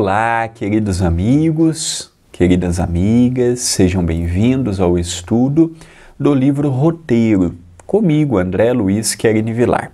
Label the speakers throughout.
Speaker 1: Olá, queridos amigos, queridas amigas, sejam bem-vindos ao estudo do livro Roteiro, comigo, André Luiz Querini Vilar.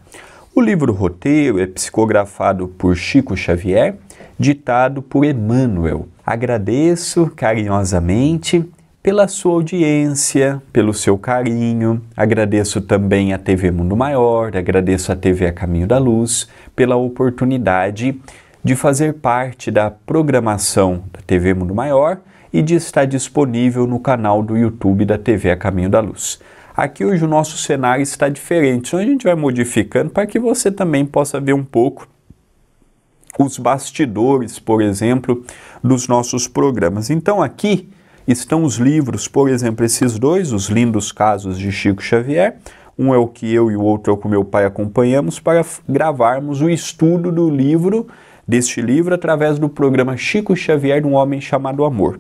Speaker 1: O livro Roteiro é psicografado por Chico Xavier, ditado por Emmanuel. Agradeço carinhosamente pela sua audiência, pelo seu carinho, agradeço também à TV Mundo Maior, agradeço à TV A Caminho da Luz pela oportunidade de fazer parte da programação da TV Mundo Maior e de estar disponível no canal do YouTube da TV A Caminho da Luz. Aqui hoje o nosso cenário está diferente, então a gente vai modificando para que você também possa ver um pouco os bastidores, por exemplo, dos nossos programas. Então aqui estão os livros, por exemplo, esses dois, Os Lindos Casos de Chico Xavier. Um é o que eu e o outro é o que meu pai acompanhamos para gravarmos o estudo deste livro através do programa Chico Xavier, Um Homem Chamado Amor.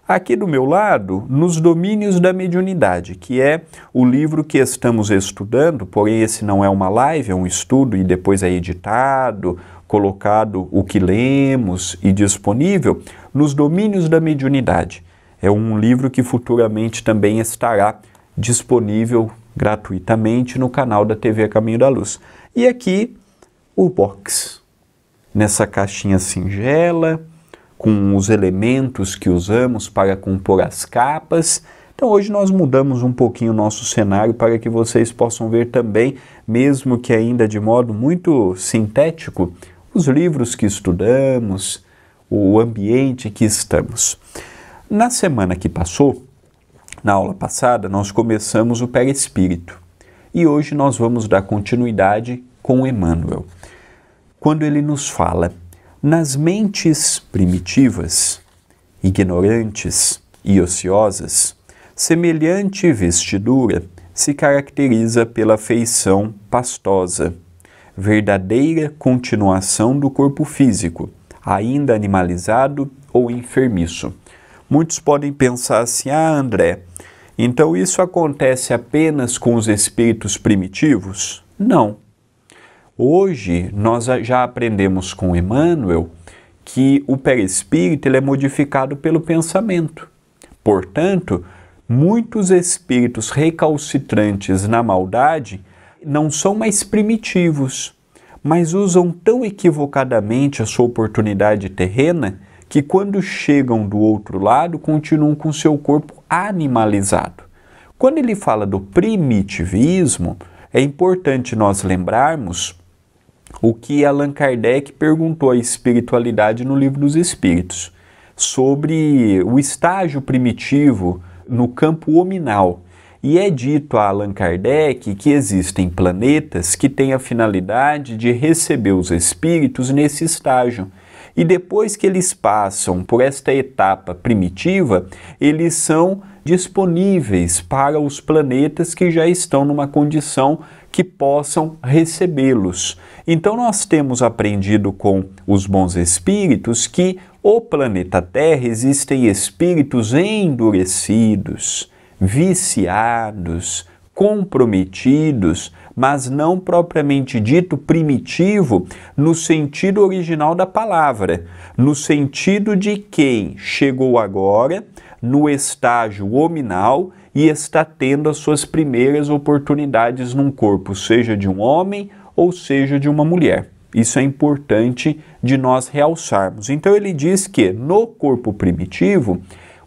Speaker 1: Aqui do meu lado, Nos Domínios da Mediunidade, que é o livro que estamos estudando, porém esse não é uma live, é um estudo e depois é editado, colocado o que lemos e disponível, Nos Domínios da Mediunidade. É um livro que futuramente também estará disponível gratuitamente no canal da TV A Caminho da Luz. E aqui o box, nessa caixinha singela, com os elementos que usamos para compor as capas. Então hoje nós mudamos um pouquinho o nosso cenário para que vocês possam ver também, mesmo que ainda de modo muito sintético, os livros que estudamos, o ambiente que estamos. Na semana que passou, na aula passada, nós começamos o perispírito e hoje nós vamos dar continuidade com Emmanuel, quando ele nos fala: nas mentes primitivas, ignorantes e ociosas, semelhante vestidura se caracteriza pela feição pastosa, verdadeira continuação do corpo físico, ainda animalizado ou enfermiço. Muitos podem pensar assim: André, então isso acontece apenas com os espíritos primitivos? Não. Hoje nós já aprendemos com Emmanuel que o perispírito ele é modificado pelo pensamento. Portanto, muitos espíritos recalcitrantes na maldade não são mais primitivos, mas usam tão equivocadamente a sua oportunidade terrena que quando chegam do outro lado continuam com seu corpo animalizado. Quando ele fala do primitivismo, é importante nós lembrarmos o que Allan Kardec perguntou à espiritualidade no Livro dos Espíritos, sobre o estágio primitivo no campo hominal. E é dito a Allan Kardec que existem planetas que têm a finalidade de receber os espíritos nesse estágio. E depois que eles passam por esta etapa primitiva, eles são disponíveis para os planetas que já estão numa condição que possam recebê-los. Então nós temos aprendido com os bons espíritos que o planeta Terra existem espíritos endurecidos, viciados, comprometidos, mas não propriamente dito primitivo no sentido original da palavra, no sentido de quem chegou agora no estágio hominal e está tendo as suas primeiras oportunidades num corpo, seja de um homem ou seja de uma mulher. Isso é importante de nós realçarmos. Então ele diz que no corpo primitivo,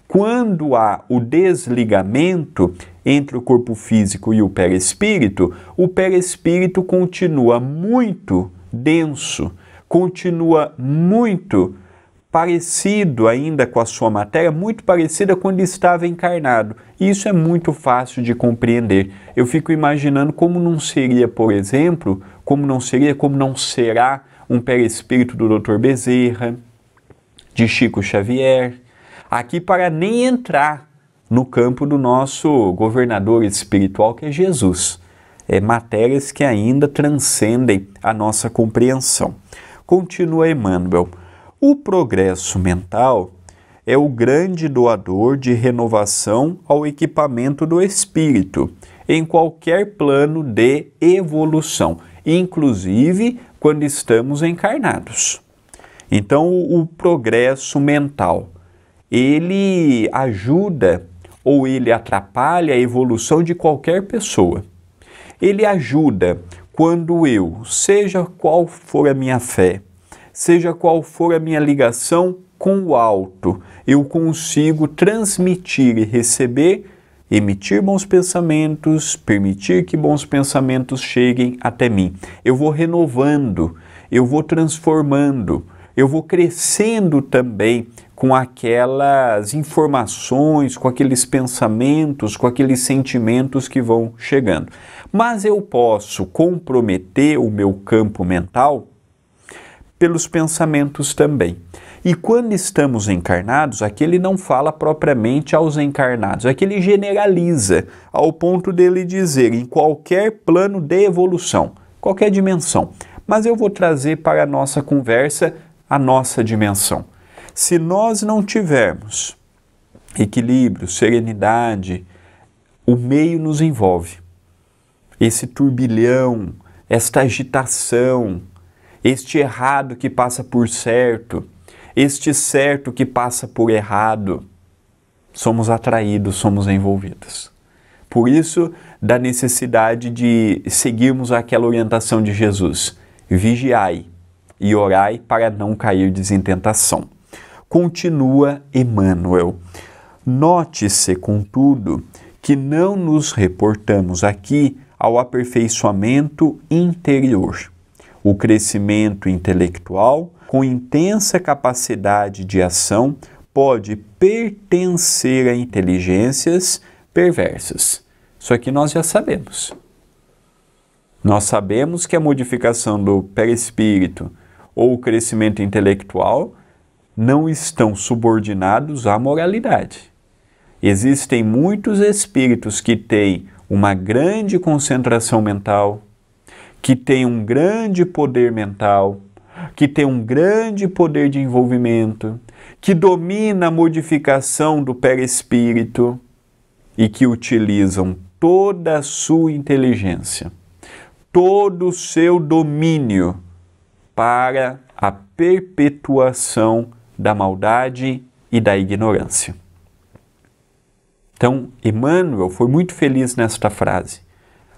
Speaker 1: quando há o desligamento entre o corpo físico e o perispírito continua muito denso, continua muito parecido ainda com a sua matéria, muito parecida quando estava encarnado. E isso é muito fácil de compreender. Eu fico imaginando como não seria, por exemplo, como não será um perispírito do Dr. Bezerra, de Chico Xavier, aqui para nem entrar no campo do nosso governador espiritual, que é Jesus. Matérias que ainda transcendem a nossa compreensão. Continua Emmanuel: o progresso mental é o grande doador de renovação ao equipamento do espírito, em qualquer plano de evolução, inclusive quando estamos encarnados. Então, o progresso mental, ele ajuda ou ele atrapalha a evolução de qualquer pessoa. Ele ajuda quando eu, seja qual for a minha fé, seja qual for a minha ligação com o alto, eu consigo transmitir e receber, emitir bons pensamentos, permitir que bons pensamentos cheguem até mim. Eu vou renovando, eu vou transformando, eu vou crescendo também com aquelas informações, com aqueles pensamentos, com aqueles sentimentos que vão chegando. Mas eu posso comprometer o meu campo mental pelos pensamentos também. E quando estamos encarnados, aqui ele não fala propriamente aos encarnados, aqui ele generaliza, ao ponto dele dizer em qualquer plano de evolução, qualquer dimensão. Mas eu vou trazer para a nossa conversa a nossa dimensão. Se nós não tivermos equilíbrio, serenidade, o meio nos envolve. Esse turbilhão, esta agitação, este errado que passa por certo, este certo que passa por errado, somos atraídos, somos envolvidos. Por isso, da necessidade de seguirmos aquela orientação de Jesus: vigiai e orai para não cairdes em tentação. Continua Emmanuel. Note-se, contudo, que não nos reportamos aqui ao aperfeiçoamento interior. O crescimento intelectual, com intensa capacidade de ação, pode pertencer a inteligências perversas. Isso aqui nós já sabemos. Nós sabemos que a modificação do perispírito ou o crescimento intelectual não estão subordinados à moralidade. Existem muitos espíritos que têm uma grande concentração mental, que têm um grande poder mental, que têm um grande poder de envolvimento, que domina a modificação do perispírito e que utilizam toda a sua inteligência, todo o seu domínio para a perpetuação da maldade e da ignorância. Então, Emmanuel foi muito feliz nesta frase,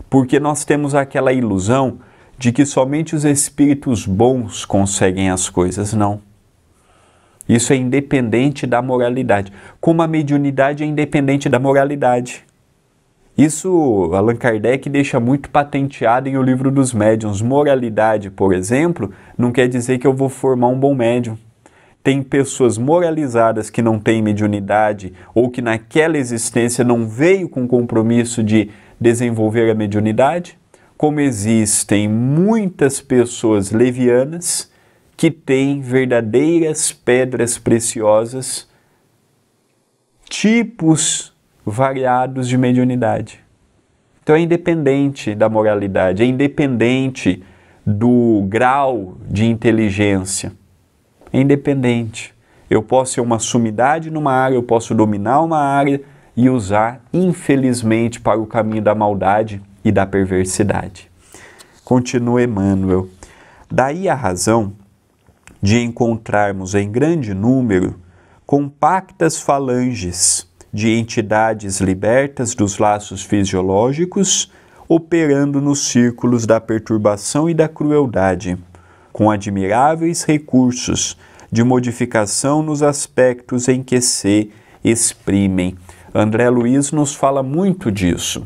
Speaker 1: porque nós temos aquela ilusão de que somente os espíritos bons conseguem as coisas. Não. Isso é independente da moralidade, como a mediunidade é independente da moralidade. Isso Allan Kardec deixa muito patenteado em O Livro dos Médiuns. Moralidade, por exemplo, não quer dizer que eu vou formar um bom médium. Tem pessoas moralizadas que não têm mediunidade ou que naquela existência não veio com compromisso de desenvolver a mediunidade, como existem muitas pessoas levianas que têm verdadeiras pedras preciosas, tipos variados de mediunidade. Então é independente da moralidade, é independente do grau de inteligência. É independente. Eu posso ser uma sumidade numa área, eu posso dominar uma área e usar, infelizmente, para o caminho da maldade e da perversidade. Continua Emmanuel. Daí a razão de encontrarmos em grande número compactas falanges de entidades libertas dos laços fisiológicos, operando nos círculos da perturbação e da crueldade, com admiráveis recursos de modificação nos aspectos em que se exprimem. André Luiz nos fala muito disso.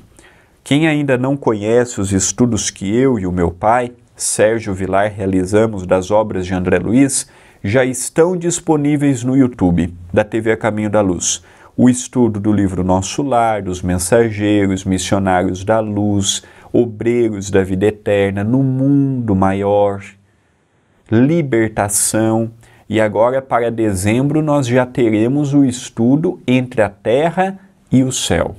Speaker 1: Quem ainda não conhece os estudos que eu e o meu pai, Sérgio Vilar, realizamos das obras de André Luiz, já estão disponíveis no YouTube da TV A Caminho da Luz. O estudo do livro Nosso Lar, dos Mensageiros, Missionários da Luz, Obreiros da Vida Eterna, No Mundo Maior, Libertação, e agora para dezembro nós já teremos o estudo Entre a Terra e o Céu.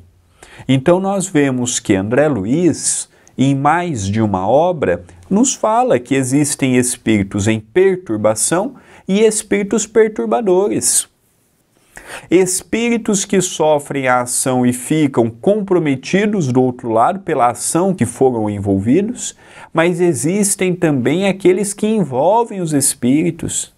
Speaker 1: Então nós vemos que André Luiz, em mais de uma obra, nos fala que existem espíritos em perturbação e espíritos perturbadores. Espíritos que sofrem a ação e ficam comprometidos do outro lado pela ação que foram envolvidos, mas existem também aqueles que envolvem os espíritos.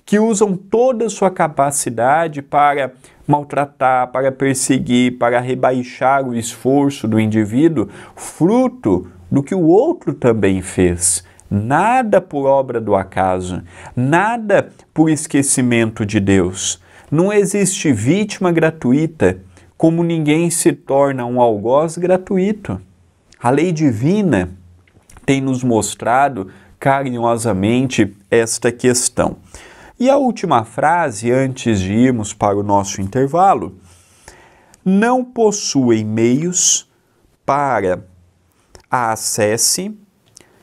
Speaker 1: que usam toda a sua capacidade para maltratar, para perseguir, para rebaixar o esforço do indivíduo, fruto do que o outro também fez. Nada por obra do acaso, nada por esquecimento de Deus. Não existe vítima gratuita, como ninguém se torna um algoz gratuito. A lei divina tem nos mostrado carinhosamente esta questão. E a última frase, antes de irmos para o nosso intervalo: não possuem meios para a acesse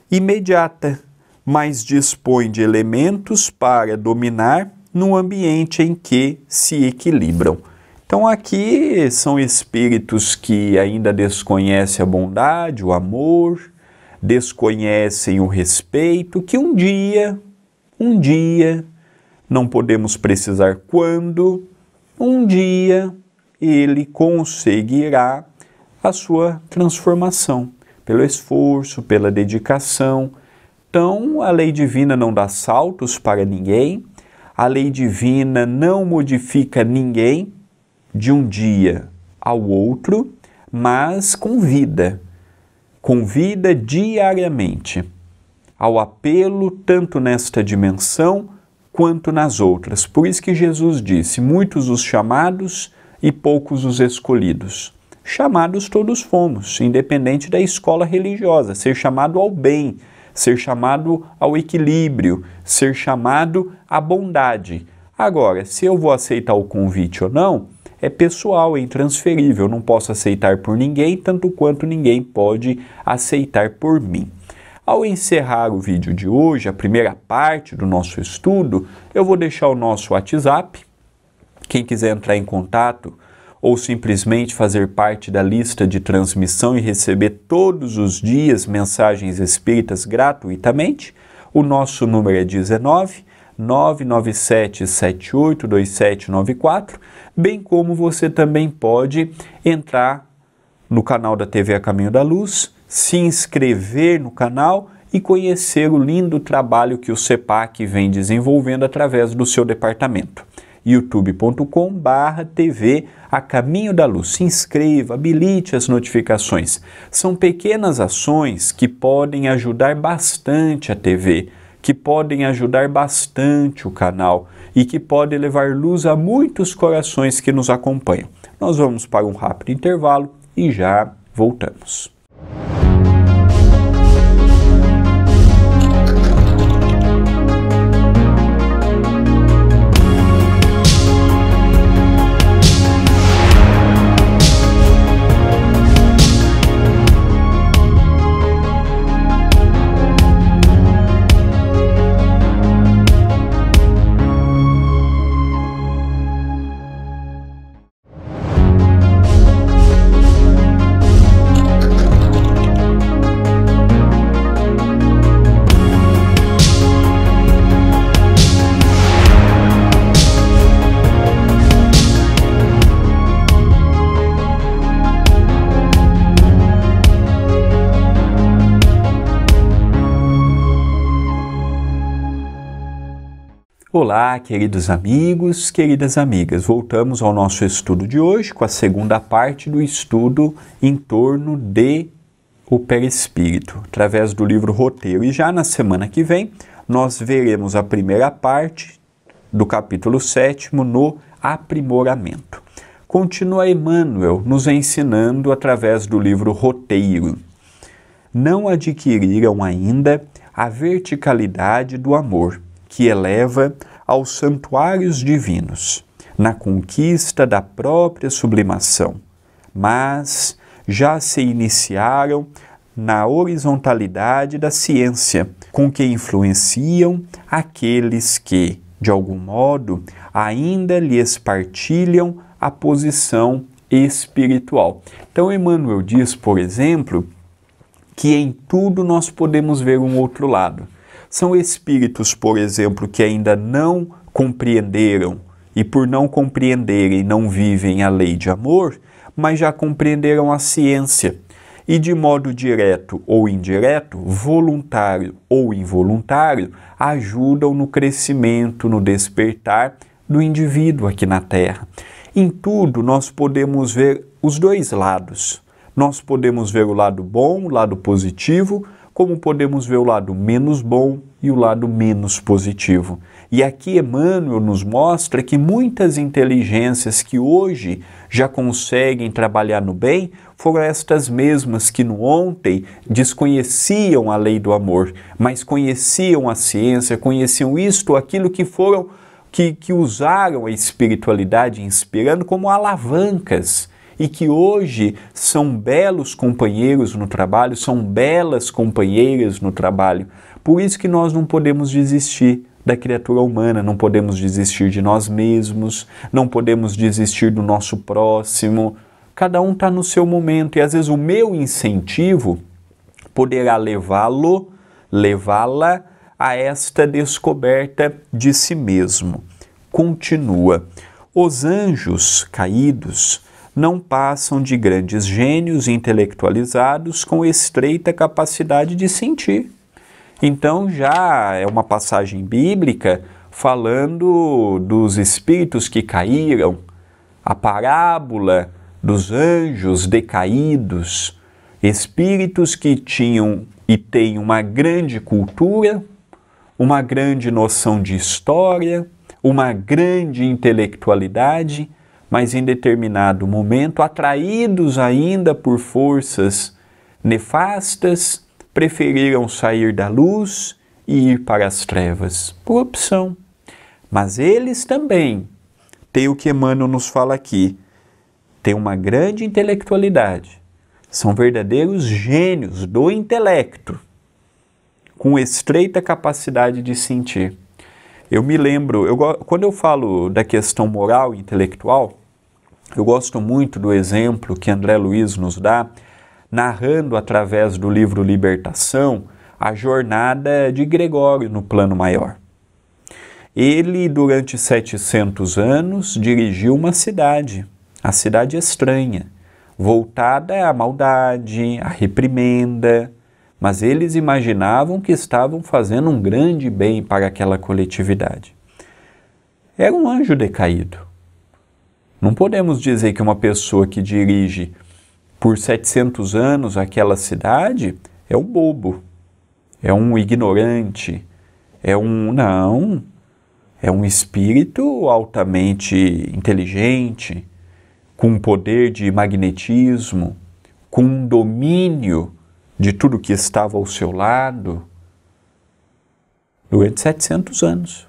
Speaker 1: imediata, mas dispõe de elementos para dominar no ambiente em que se equilibram. Então aqui são espíritos que ainda desconhecem a bondade, o amor, desconhecem o respeito, que um dia, não podemos precisar quando, um dia ele conseguirá a sua transformação, pelo esforço, pela dedicação. Então, a lei divina não dá saltos para ninguém, a lei divina não modifica ninguém de um dia ao outro, mas convida diariamente ao apelo tanto nesta dimensão quanto nas outras. Por isso que Jesus disse: muitos os chamados e poucos os escolhidos. Chamados todos fomos, independente da escola religiosa, ser chamado ao bem, ser chamado ao equilíbrio, ser chamado à bondade. Agora, se eu vou aceitar o convite ou não, é pessoal, é intransferível, não posso aceitar por ninguém, tanto quanto ninguém pode aceitar por mim. Ao encerrar o vídeo de hoje, a primeira parte do nosso estudo, eu vou deixar o nosso WhatsApp. Quem quiser entrar em contato ou simplesmente fazer parte da lista de transmissão e receber todos os dias mensagens espíritas gratuitamente, o nosso número é 19 997 782794, bem como você também pode entrar no canal da TV A Caminho da Luz, se inscrever no canal e conhecer o lindo trabalho que o CEPAC vem desenvolvendo através do seu departamento. youtube.com/TV A Caminho da Luz. Se inscreva, habilite as notificações. São pequenas ações que podem ajudar bastante a TV, que podem ajudar bastante o canal e que podem levar luz a muitos corações que nos acompanham. Nós vamos para um rápido intervalo e já voltamos. Olá, queridos amigos, queridas amigas. Voltamos ao nosso estudo de hoje com a segunda parte do estudo em torno de o perispírito, através do livro Roteiro. E já na semana que vem, nós veremos a primeira parte do capítulo 7º no aprimoramento. Continua Emmanuel nos ensinando através do livro Roteiro. Não adquiriram ainda a verticalidade do amor, que eleva aos santuários divinos, na conquista da própria sublimação, mas já se iniciaram na horizontalidade da ciência, com que influenciam aqueles que, de algum modo, ainda lhes partilham a posição espiritual. Então, Emmanuel diz, por exemplo, que em tudo nós podemos ver um outro lado. São espíritos, por exemplo, que ainda não compreenderam e por não compreenderem não vivem a lei de amor, mas já compreenderam a ciência. e de modo direto ou indireto, voluntário ou involuntário, ajudam no crescimento, no despertar do indivíduo aqui na Terra. Em tudo nós podemos ver os dois lados. Nós podemos ver o lado bom, o lado positivo, como podemos ver o lado menos bom e o lado menos positivo. E aqui Emmanuel nos mostra que muitas inteligências que hoje já conseguem trabalhar no bem foram estas mesmas que no ontem desconheciam a lei do amor, mas conheciam a ciência, conheciam isto ou aquilo que foram, que usaram a espiritualidade inspirando como alavancas e que hoje são belos companheiros no trabalho, são belas companheiras no trabalho. Por isso que nós não podemos desistir da criatura humana, não podemos desistir de nós mesmos, não podemos desistir do nosso próximo. Cada um está no seu momento e às vezes o meu incentivo poderá levá-la a esta descoberta de si mesmo. Continua. Os anjos caídos não passam de grandes gênios intelectualizados com estreita capacidade de sentir. Então já é uma passagem bíblica falando dos espíritos que caíram, a parábola dos anjos decaídos, espíritos que tinham e têm uma grande cultura, uma grande noção de história, uma grande intelectualidade, mas em determinado momento, atraídos ainda por forças nefastas, preferiram sair da luz e ir para as trevas, por opção. Mas eles também têm o que Emmanuel nos fala aqui, têm uma grande intelectualidade, são verdadeiros gênios do intelecto, com estreita capacidade de sentir. Eu me lembro, quando eu falo da questão moral e intelectual, eu gosto muito do exemplo que André Luiz nos dá, narrando através do livro Libertação, a jornada de Gregório no plano maior. Ele, durante 700 anos, dirigiu uma cidade, a cidade estranha, voltada à maldade, à reprimenda, mas eles imaginavam que estavam fazendo um grande bem para aquela coletividade. Era um anjo decaído. Não podemos dizer que uma pessoa que dirige por 700 anos aquela cidade é um bobo, é um ignorante, não, é um espírito altamente inteligente, com um poder de magnetismo, com um domínio de tudo que estava ao seu lado durante 700 anos.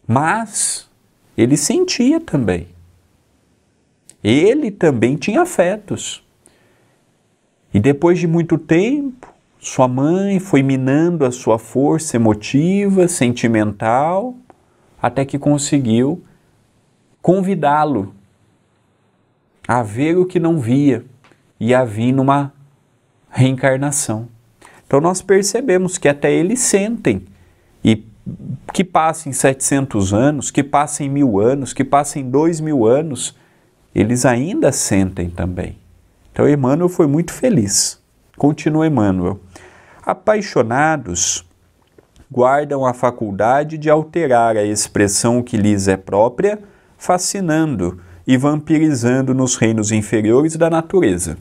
Speaker 1: Mas ele sentia também. Ele também tinha afetos. E depois de muito tempo, sua mãe foi minando a sua força emotiva, sentimental, até que conseguiu convidá-lo a ver o que não via e a vir numa reencarnação. Então nós percebemos que até eles sentem, e que passem 700 anos, que passem 1000 anos, que passem 2000 anos, eles ainda sentem também. Então Emmanuel foi muito feliz. Continua Emmanuel. Apaixonados guardam a faculdade de alterar a expressão que lhes é própria, fascinando e vampirizando nos reinos inferiores da natureza.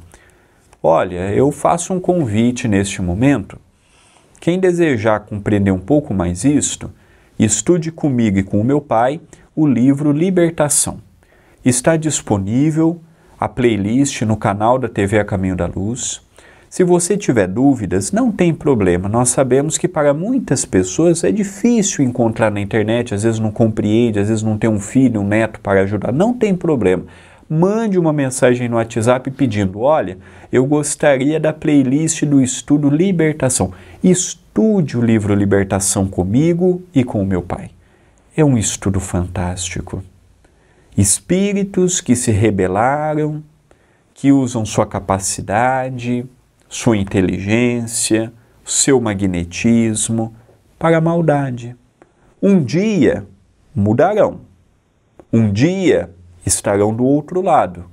Speaker 1: Olha, eu faço um convite neste momento. Quem desejar compreender um pouco mais isto, estude comigo e com o meu pai o livro Libertação. Está disponível a playlist no canal da TV A Caminho da Luz. Se você tiver dúvidas, não tem problema. Nós sabemos que para muitas pessoas é difícil encontrar na internet, às vezes não compreende, às vezes não tem um filho, um neto para ajudar. Não tem problema. Mande uma mensagem no WhatsApp pedindo, olha, eu gostaria da playlist do estudo Libertação. Estude o livro Libertação comigo e com o meu pai. É um estudo fantástico. Espíritos que se rebelaram, que usam sua capacidade, sua inteligência, seu magnetismo para a maldade. Um dia mudarão. Um dia estarão do outro lado.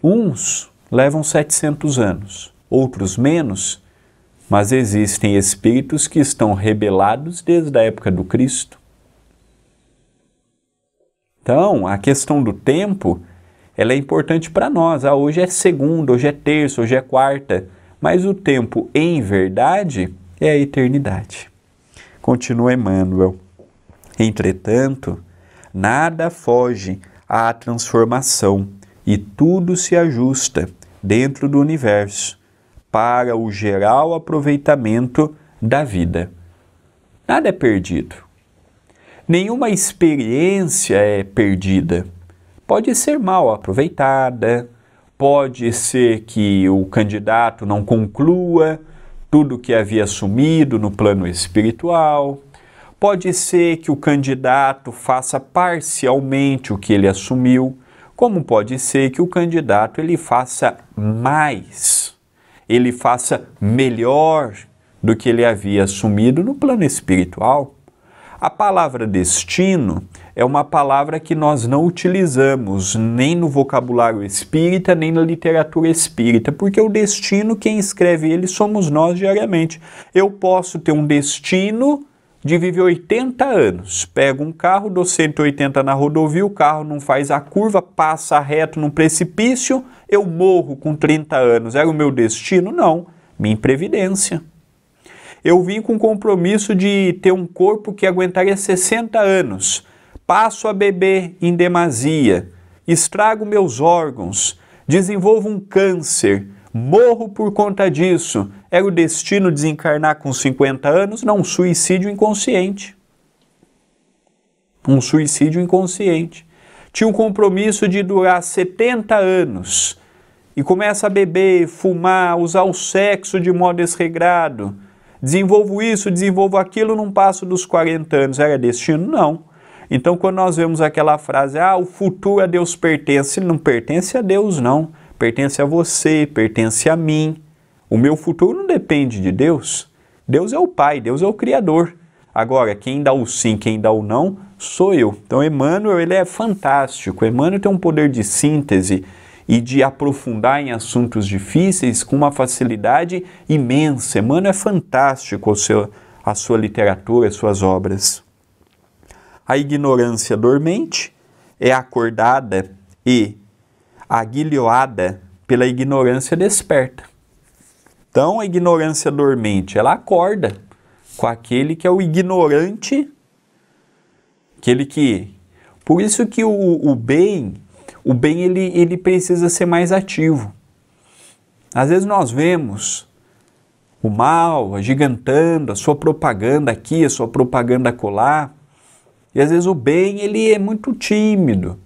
Speaker 1: Uns levam 700 anos, outros menos, mas existem espíritos que estão rebelados desde a época do Cristo. Então, a questão do tempo, ela é importante para nós. Hoje é segunda, hoje é terça, hoje é quarta, mas o tempo, em verdade, é a eternidade. Continua Emmanuel. Entretanto, nada foge à transformação e tudo se ajusta dentro do universo para o geral aproveitamento da vida. Nada é perdido. Nenhuma experiência é perdida. Pode ser mal aproveitada, pode ser que o candidato não conclua tudo que havia assumido no plano espiritual, pode ser que o candidato faça parcialmente o que ele assumiu, como pode ser que o candidato ele faça mais, ele faça melhor do que ele havia assumido no plano espiritual. A palavra destino é uma palavra que nós não utilizamos nem no vocabulário espírita, nem na literatura espírita, porque o destino, quem escreve ele somos nós diariamente. Eu posso ter um destino de viver 80 anos. Pego um carro, dou 180 na rodovia, o carro não faz a curva, passa reto num precipício, eu morro com 30 anos. Era o meu destino? Não. Minha imprevidência. Eu vim com o compromisso de ter um corpo que aguentaria 60 anos. Passo a beber em demasia, estrago meus órgãos, desenvolvo um câncer, morro por conta disso. Era o destino desencarnar com 50 anos? Não, um suicídio inconsciente. Um suicídio inconsciente. Tinha um compromisso de durar 70 anos e começa a beber, fumar, usar o sexo de modo desregrado. Desenvolvo isso, desenvolvo aquilo, não passo dos 40 anos. Era destino? Não. Então, quando nós vemos aquela frase, o futuro a Deus pertence, não pertence a Deus, não. Pertence a você, pertence a mim. O meu futuro não depende de Deus. Deus é o Pai, Deus é o Criador. Agora, quem dá o sim, quem dá o não, sou eu. Então, Emmanuel, ele é fantástico. Emmanuel tem um poder de síntese e de aprofundar em assuntos difíceis com uma facilidade imensa. Emmanuel é fantástico a sua literatura, as suas obras. A ignorância dormente é acordada e aguilhoada pela ignorância desperta. Então, a ignorância dormente, ela acorda com aquele que é o ignorante, aquele que... Por isso que o bem ele precisa ser mais ativo. Às vezes nós vemos o mal agigantando, a sua propaganda aqui, a sua propaganda acolá, e às vezes o bem ele é muito tímido.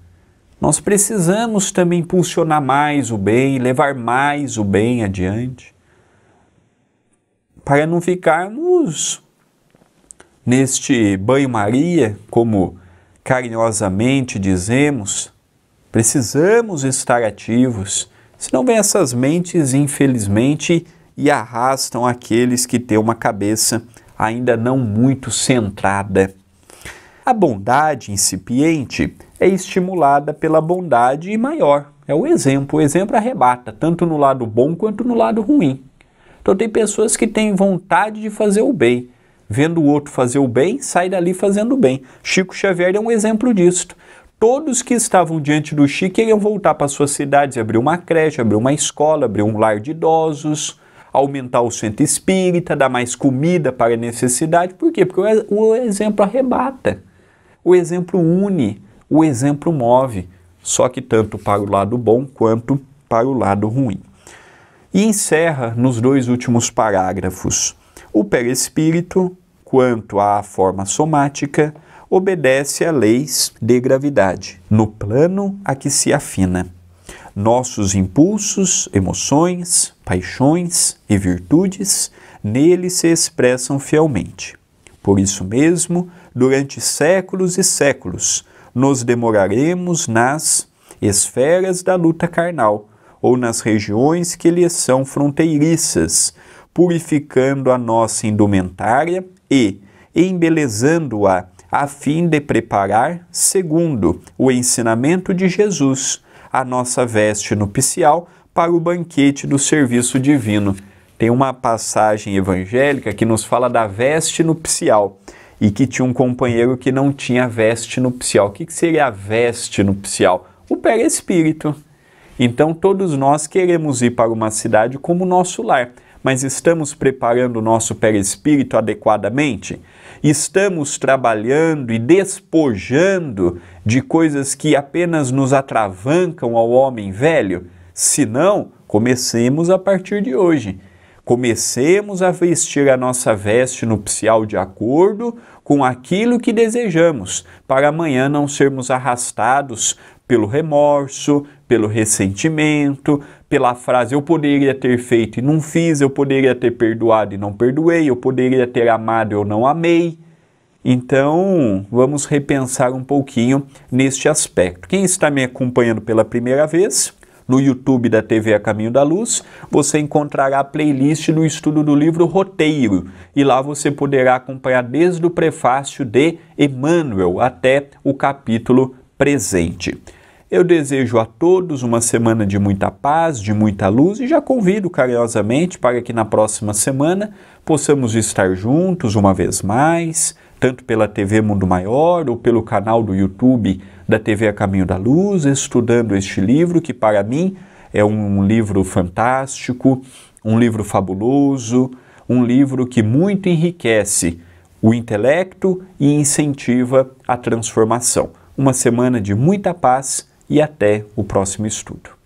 Speaker 1: Nós precisamos também impulsionar mais o bem, levar mais o bem adiante, para não ficarmos neste banho-maria, como carinhosamente dizemos. Precisamos estar ativos, senão vem essas mentes, infelizmente, e arrastam aqueles que têm uma cabeça ainda não muito centrada. A bondade incipiente é estimulada pela bondade maior. É o exemplo arrebata, tanto no lado bom quanto no lado ruim. Então tem pessoas que têm vontade de fazer o bem. Vendo o outro fazer o bem, sai dali fazendo o bem. Chico Xavier é um exemplo disso. Todos que estavam diante do Chico queriam voltar para suas cidades, abrir uma creche, abrir uma escola, abrir um lar de idosos, aumentar o centro espírita, dar mais comida para a necessidade. Por quê? Porque o exemplo arrebata, o exemplo une, o exemplo move, só que tanto para o lado bom quanto para o lado ruim. E encerra nos 2 últimos parágrafos. O perispírito, quanto à forma somática, obedece a leis de gravidade, no plano a que se afina. Nossos impulsos, emoções, paixões e virtudes nele se expressam fielmente. Por isso mesmo, durante séculos e séculos, nos demoraremos nas esferas da luta carnal ou nas regiões que lhes são fronteiriças, purificando a nossa indumentária e embelezando-a a fim de preparar, segundo o ensinamento de Jesus, a nossa veste nupcial para o banquete do serviço divino. Tem uma passagem evangélica que nos fala da veste nupcial e que tinha um companheiro que não tinha veste nupcial. O que seria a veste nupcial? O perispírito. Então todos nós queremos ir para uma cidade como nosso lar, mas estamos preparando o nosso perispírito adequadamente? Estamos trabalhando e despojando de coisas que apenas nos atravancam ao homem velho? Se não, comecemos a partir de hoje. Comecemos a vestir a nossa veste nupcial de acordo com aquilo que desejamos, para amanhã não sermos arrastados pelo remorso, pelo ressentimento, pela frase eu poderia ter feito e não fiz, eu poderia ter perdoado e não perdoei, eu poderia ter amado e eu não amei. Então, vamos repensar um pouquinho neste aspecto. Quem está me acompanhando pela primeira vez, no YouTube da TV A Caminho da Luz, você encontrará a playlist do estudo do livro Roteiro, e lá você poderá acompanhar desde o prefácio de Emmanuel até o capítulo presente. Eu desejo a todos uma semana de muita paz, de muita luz, e já convido carinhosamente para que na próxima semana possamos estar juntos uma vez mais, tanto pela TV Mundo Maior ou pelo canal do YouTube da TV A Caminho da Luz, estudando este livro que para mim é um livro fantástico, um livro fabuloso, um livro que muito enriquece o intelecto e incentiva a transformação. Uma semana de muita paz e até o próximo estudo.